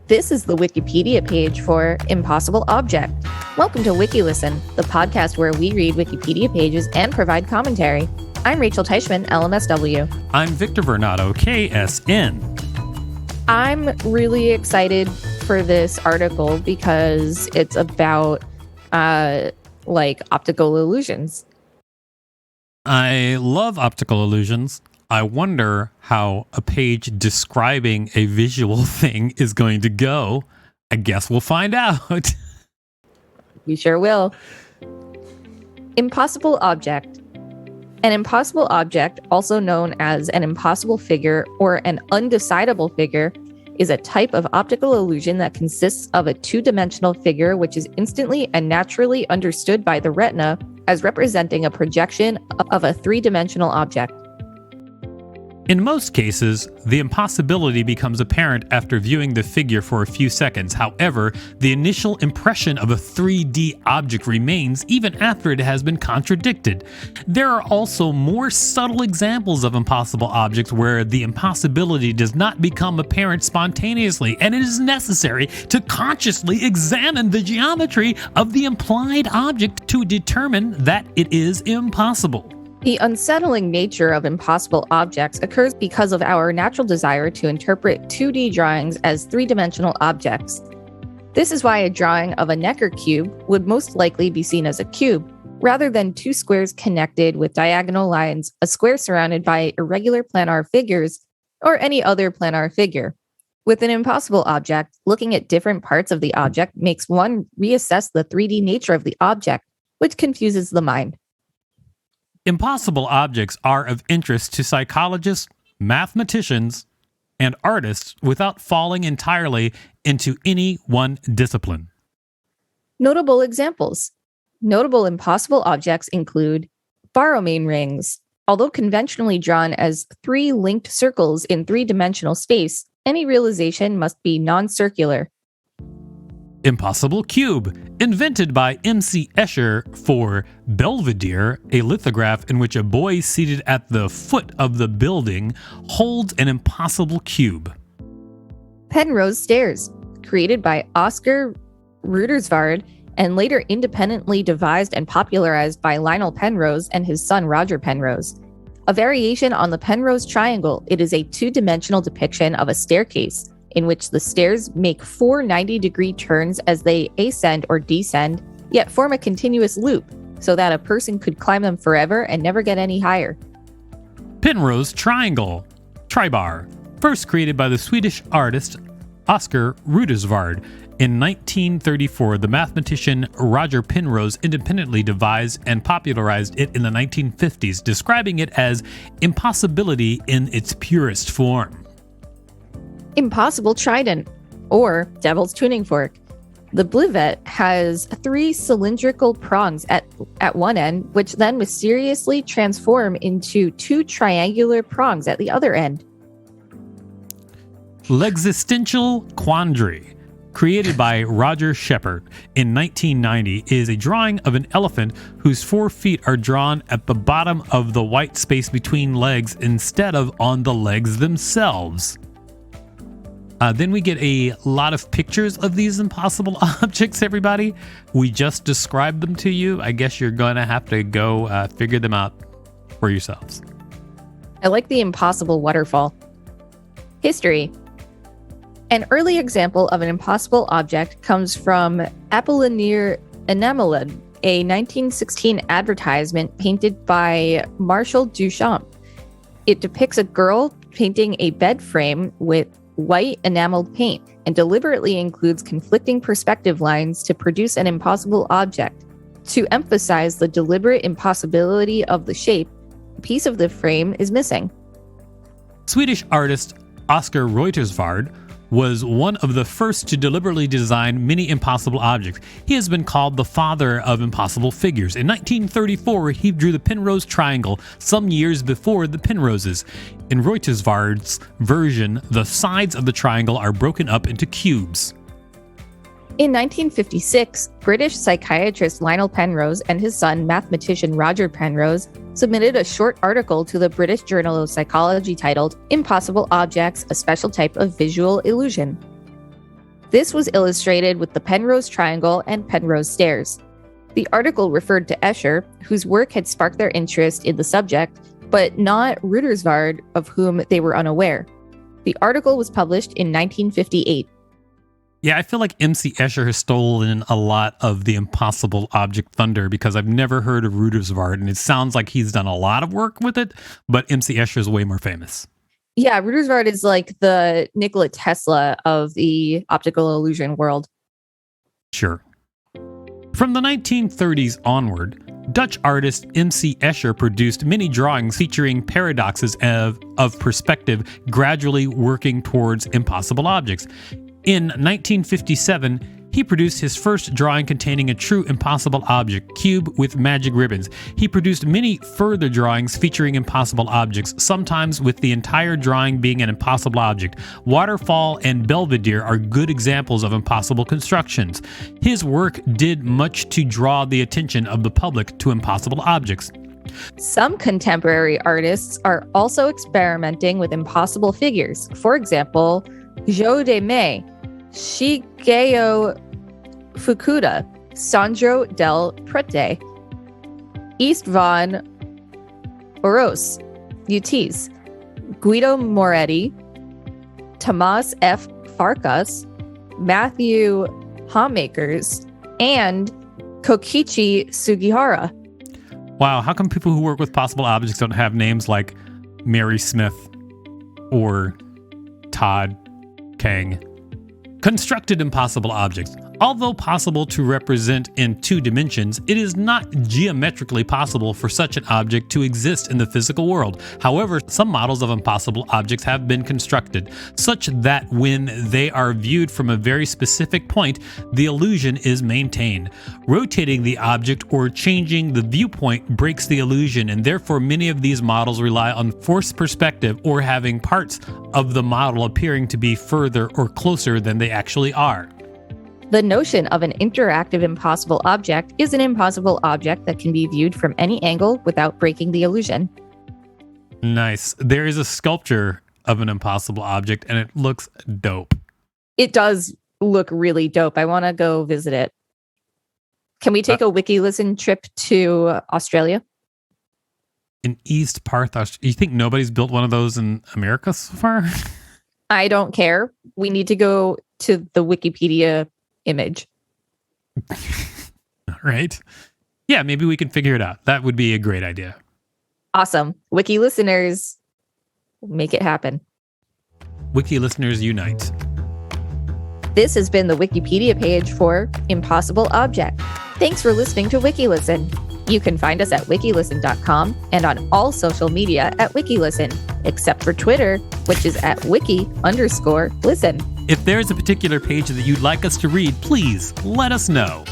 This is the Wikipedia page for Impossible Object. Welcome to WikiListen, the podcast where we read Wikipedia pages and provide commentary. I'm Rachel Teichman, LMSW. I'm Victor Varnado, KSN. I'm really excited for this article because it's about optical illusions. I love optical illusions. I wonder how a page describing a visual thing is going to go. I guess we'll find out. We sure will. Impossible object. An impossible object, also known as an impossible figure or an undecidable figure, is a type of optical illusion that consists of a two-dimensional figure which is instantly and naturally understood by the retina as representing a projection of a three-dimensional object. In most cases, the impossibility becomes apparent after viewing the figure for a few seconds. However, the initial impression of a 3D object remains even after it has been contradicted. There are also more subtle examples of impossible objects where the impossibility does not become apparent spontaneously, and it is necessary to consciously examine the geometry of the implied object to determine that it is impossible. The unsettling nature of impossible objects occurs because of our natural desire to interpret 2D drawings as three-dimensional objects. This is why a drawing of a Necker cube would most likely be seen as a cube, rather than two squares connected with diagonal lines, a square surrounded by irregular planar figures, or any other planar figure. With an impossible object, looking at different parts of the object makes one reassess the 3D nature of the object, which confuses the mind. Impossible objects are of interest to psychologists, mathematicians, and artists without falling entirely into any one discipline. Notable examples. Notable impossible objects include Borromean rings. Although conventionally drawn as three linked circles in three-dimensional space, any realization must be non-circular. Impossible cube, invented by M.C. Escher for Belvedere, a lithograph in which a boy seated at the foot of the building holds an impossible cube. Penrose Stairs, created by Oscar Reuterswärd and later independently devised and popularized by Lionel Penrose and his son Roger Penrose. A variation on the Penrose Triangle, it is a two-dimensional depiction of a staircase in which the stairs make four 90-degree turns as they ascend or descend, yet form a continuous loop, so that a person could climb them forever and never get any higher. Penrose Triangle, Tribar, first created by the Swedish artist Oscar Reuterswärd. In 1934, the mathematician Roger Penrose independently devised and popularized it in the 1950s, describing it as impossibility in its purest form. Impossible Trident, or Devil's Tuning Fork. The blivet has three cylindrical prongs at one end, which then mysteriously transform into two triangular prongs at the other end. Lexistential Quandary, created by Roger Shepard in 1990, is a drawing of an elephant whose 4 feet are drawn at the bottom of the white space between legs instead of on the legs themselves. Then we get a lot of pictures of these impossible objects, everybody. We just described them to you. I guess you're going to have to go figure them out for yourselves. I like the impossible waterfall. History. An early example of an impossible object comes from Apollinaire Enamelade, a 1916 advertisement painted by Marcel Duchamp. It depicts a girl painting a bed frame with white enameled paint and deliberately includes conflicting perspective lines to produce an impossible object. To emphasize the deliberate impossibility of the shape, a piece of the frame is missing. Swedish artist Oscar Reuterswärd was one of the first to deliberately design many impossible objects. He has been called the father of impossible figures. In 1934, he drew the Penrose Triangle some years before the Penroses. In Reuterswärd's version, the sides of the triangle are broken up into cubes. In 1956, British psychiatrist Lionel Penrose and his son, mathematician Roger Penrose, submitted a short article to the British Journal of Psychology titled Impossible Objects, a Special Type of Visual Illusion. This was illustrated with the Penrose Triangle and Penrose Stairs. The article referred to Escher, whose work had sparked their interest in the subject, but not Rudolphsvard, of whom they were unaware. The article was published in 1958. Yeah, I feel like MC Escher has stolen a lot of the impossible object thunder because I've never heard of Rudolphsvard, and it sounds like he's done a lot of work with it, but MC Escher is way more famous. Yeah, Rudolphsvard is like the Nikola Tesla of the optical illusion world. Sure. From the 1930s onward, Dutch artist MC Escher produced many drawings featuring paradoxes of perspective gradually working towards impossible objects. In 1957, he produced his first drawing containing a true impossible object, cube with magic ribbons. He produced many further drawings featuring impossible objects, sometimes with the entire drawing being an impossible object. Waterfall and Belvedere are good examples of impossible constructions. His work did much to draw the attention of the public to impossible objects. Some contemporary artists are also experimenting with impossible figures. For example, Jo de May, Shigeo Fukuda, Sandro del Prete, Istvan Oros, Utis, Guido Moretti, Tomas F. Farkas, Matthew Hawmakers, and Kokichi Sugihara. Wow, how come people who work with possible objects don't have names like Mary Smith or Todd Kang? Constructed impossible objects. Although possible to represent in two dimensions, it is not geometrically possible for such an object to exist in the physical world. However, some models of impossible objects have been constructed, such that when they are viewed from a very specific point, the illusion is maintained. Rotating the object or changing the viewpoint breaks the illusion, and therefore many of these models rely on forced perspective or having parts of the model appearing to be further or closer than they actually are. The notion of an interactive impossible object is an impossible object that can be viewed from any angle without breaking the illusion. Nice. There is a sculpture of an impossible object, and it looks dope. It does look really dope. I want to go visit it. Can we take a WikiListen trip to Australia? In East Perth, you think nobody's built one of those in America so far? I don't care. We need to go to the Wikipedia image. Right. Yeah, maybe we can figure it out. That would be a great idea. Awesome. Wiki listeners, make it happen. Wiki listeners unite. This has been the Wikipedia page for Impossible Object. Thanks for listening to WikiListen. You can find us at wikilisten.com and on all social media at WikiListen, except for Twitter, which is at wiki_listen. If there's a particular page that you'd like us to read, please let us know.